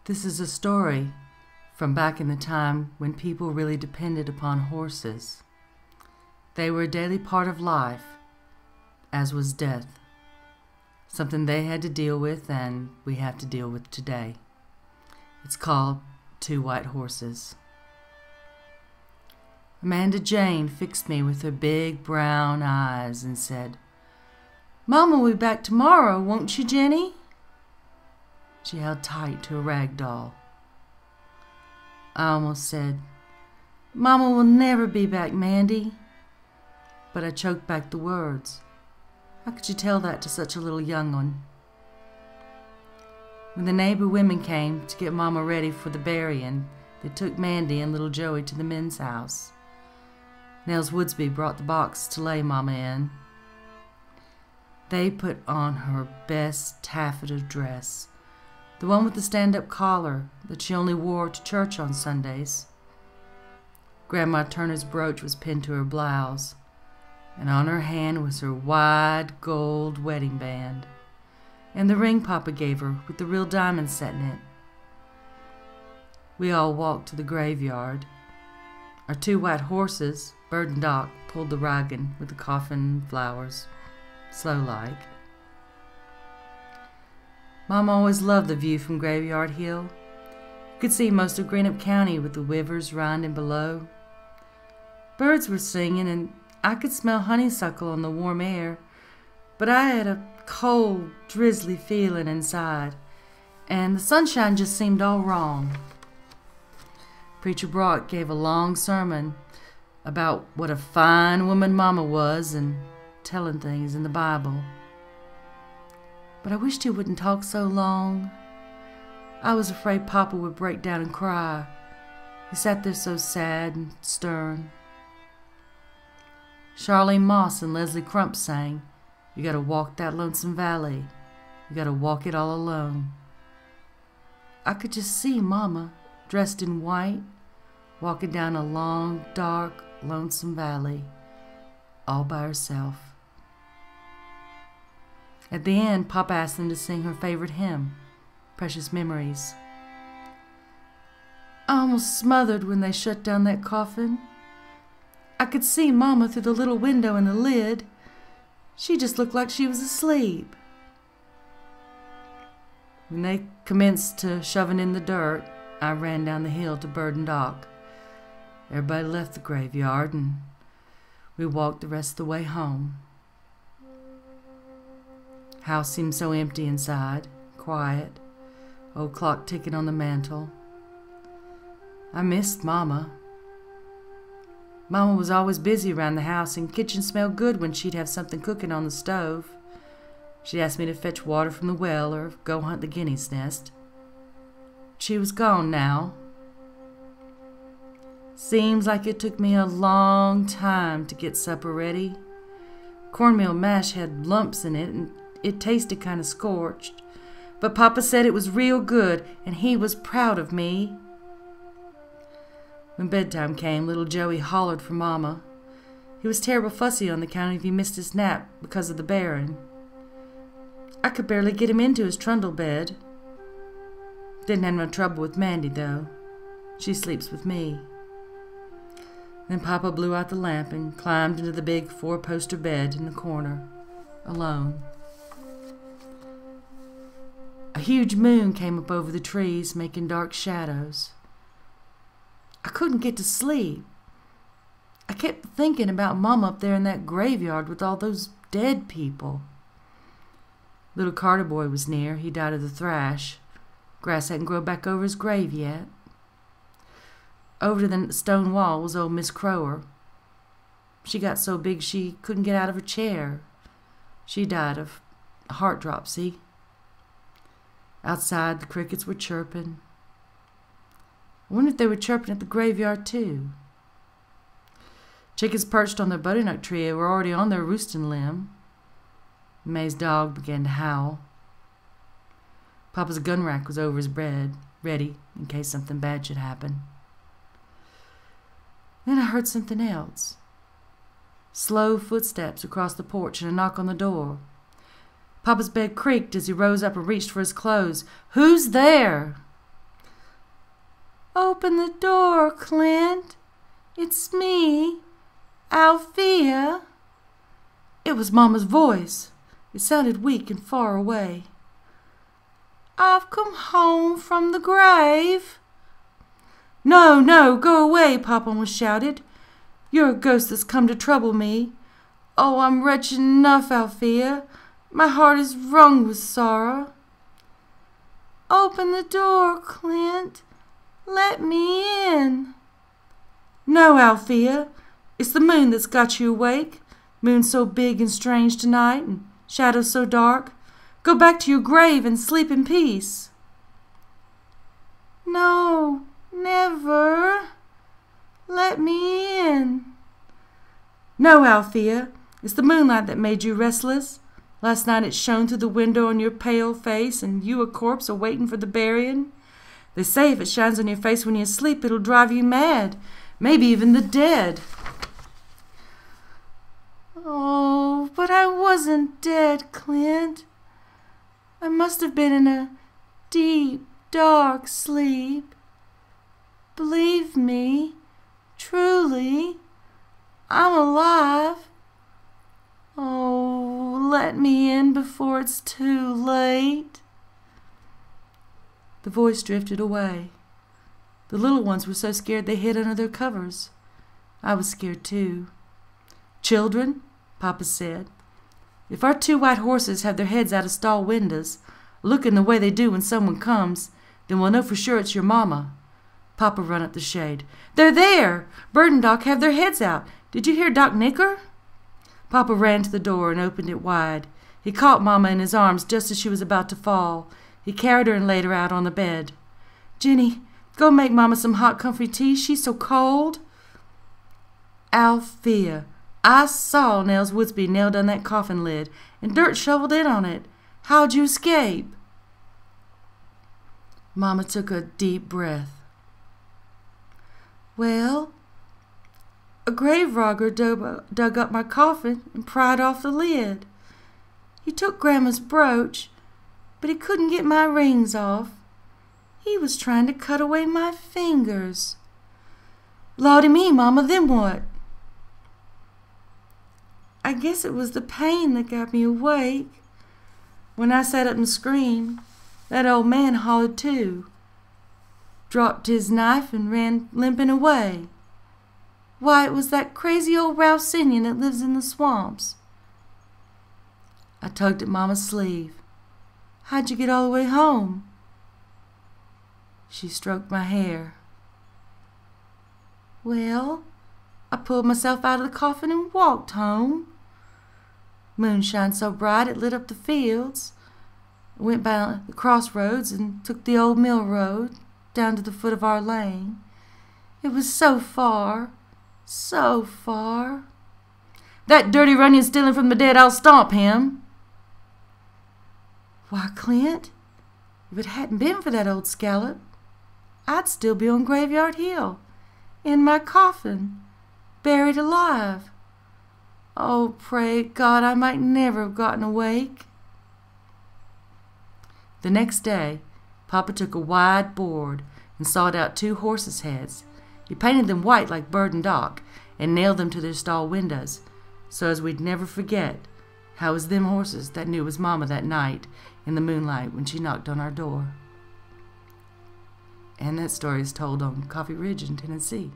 This is a story from back in the time when people really depended upon horses. They were a daily part of life, as was death. Something they had to deal with and we have to deal with today. It's called Two White Horses. Amanda Jane fixed me with her big brown eyes and said, "Mama will be back tomorrow, won't you, Jenny?" She held tight to a rag doll. I almost said, "Mama will never be back, Mandy." But I choked back the words. How could you tell that to such a little young one? When the neighbor women came to get Mama ready for the burying, they took Mandy and little Joey to the men's house. Nels Woodsby brought the box to lay Mama in. They put on her best taffeta dress, the one with the stand-up collar that she only wore to church on Sundays. Grandma Turner's brooch was pinned to her blouse, and on her hand was her wide gold wedding band, and the ring Papa gave her with the real diamonds set in it. We all walked to the graveyard. Our two white horses, Bird and Doc, pulled the wagon with the coffin and flowers, slow-like. Mom always loved the view from Graveyard Hill. You could see most of Greenup County with the rivers winding below. Birds were singing, and I could smell honeysuckle on the warm air, but I had a cold, drizzly feeling inside, and the sunshine just seemed all wrong. Preacher Brock gave a long sermon about what a fine woman Mama was and telling things in the Bible. But I wished he wouldn't talk so long. I was afraid Papa would break down and cry. He sat there so sad and stern. Charlene Moss and Leslie Crump sang, "You gotta walk that lonesome valley. You gotta walk it all alone." I could just see Mama, dressed in white, walking down a long, dark, lonesome valley, all by herself. At the end, Papa asked them to sing her favorite hymn, Precious Memories. I almost smothered when they shut down that coffin. I could see Mama through the little window in the lid. She just looked like she was asleep. When they commenced to shoving in the dirt, I ran down the hill to Bird and Doc. Everybody left the graveyard, and we walked the rest of the way home. House seemed so empty inside, quiet, old clock ticking on the mantel. I missed Mama. Mama was always busy around the house, and kitchen smelled good when she'd have something cooking on the stove. She'd ask me to fetch water from the well or go hunt the guinea's nest. She was gone now. Seems like it took me a long time to get supper ready. Cornmeal mash had lumps in it, and it tasted kind of scorched. But Papa said it was real good, and he was proud of me. When bedtime came, little Joey hollered for Mama. He was terrible fussy on the account if he missed his nap because of the bearing. I could barely get him into his trundle bed. Didn't have no trouble with Mandy, though. She sleeps with me. Then Papa blew out the lamp and climbed into the big four-poster bed in the corner, alone. A huge moon came up over the trees, making dark shadows. I couldn't get to sleep. I kept thinking about Mama up there in that graveyard with all those dead people. Little Carter boy was near. He died of the thrash. Grass hadn't grown back over his grave yet. Over to the stone wall was old Miss Crower. She got so big she couldn't get out of her chair. She died of a heart dropsy. Outside, the crickets were chirping. I wonder if they were chirping at the graveyard, too. Chickens perched on their butternut tree were already on their roosting limb. May's dog began to howl. Papa's gun rack was over his bed, ready in case something bad should happen. Then I heard something else. Slow footsteps across the porch and a knock on the door. Papa's bed creaked as he rose up and reached for his clothes. "Who's there?" Open the door, Clint. It's me, Althea. It was Mama's voice. It sounded weak and far away. I've come home from the grave. No, no, go away, Papa almost shouted. You're a ghost that's come to trouble me. Oh, I'm wretched enough, Althea. My heart is wrung with sorrow. Open the door, Clint. Let me in. No, Althea. It's the moon that's got you awake. Moon so big and strange tonight, and shadows so dark. Go back to your grave and sleep in peace. No, never. Let me in. No, Althea. It's the moonlight that made you restless. Last night it shone through the window on your pale face, and you a corpse a-waiting for the burying. They say if it shines on your face when you sleep, it'll drive you mad, maybe even the dead. Oh, but I wasn't dead, Clint. I must have been in a deep, dark sleep. Believe me, truly, I'm alive. Oh, let me in before it's too late. The voice drifted away. The little ones were so scared they hid under their covers. I was scared too. Children, Papa said, if our 2 white horses have their heads out of stall windows, looking the way they do when someone comes, then we'll know for sure it's your mama. Papa run up the shade. They're there! Bird and Doc have their heads out. Did you hear Doc nicker? Papa ran to the door and opened it wide. He caught Mama in his arms just as she was about to fall. He carried her and laid her out on the bed. Jenny, go make Mama some hot comfy tea. She's so cold. Althea, I saw Nels Woodsby nailed on that coffin lid and dirt shoveled in on it. How'd you escape? Mama took a deep breath. Well, a grave robber dug up my coffin and pried off the lid. He took Grandma's brooch, but he couldn't get my rings off. He was trying to cut away my fingers. Lordy me, Mama, then what? I guess it was the pain that got me awake. When I sat up and screamed, that old man hollered too. Dropped his knife and ran limping away. Why, it was that crazy old Rousinian that lives in the swamps. I tugged at Mama's sleeve. How'd you get all the way home? She stroked my hair. Well, I pulled myself out of the coffin and walked home. Moon shined so bright it lit up the fields. I went by the crossroads and took the old mill road down to the foot of our lane. It was so far, so far. That dirty runyon stealing from the dead, I'll stomp him. Why, Clint, if it hadn't been for that old scallop, I'd still be on Graveyard Hill, in my coffin, buried alive. Oh, pray God I might never have gotten awake. The next day, Papa took a wide board and sawed out 2 horses' heads. He painted them white like Bird and Doc and nailed them to their stall windows, so as we'd never forget how it was them horses that knew it was Mama that night in the moonlight when she knocked on our door. And that story is told on Coffee Ridge in Tennessee.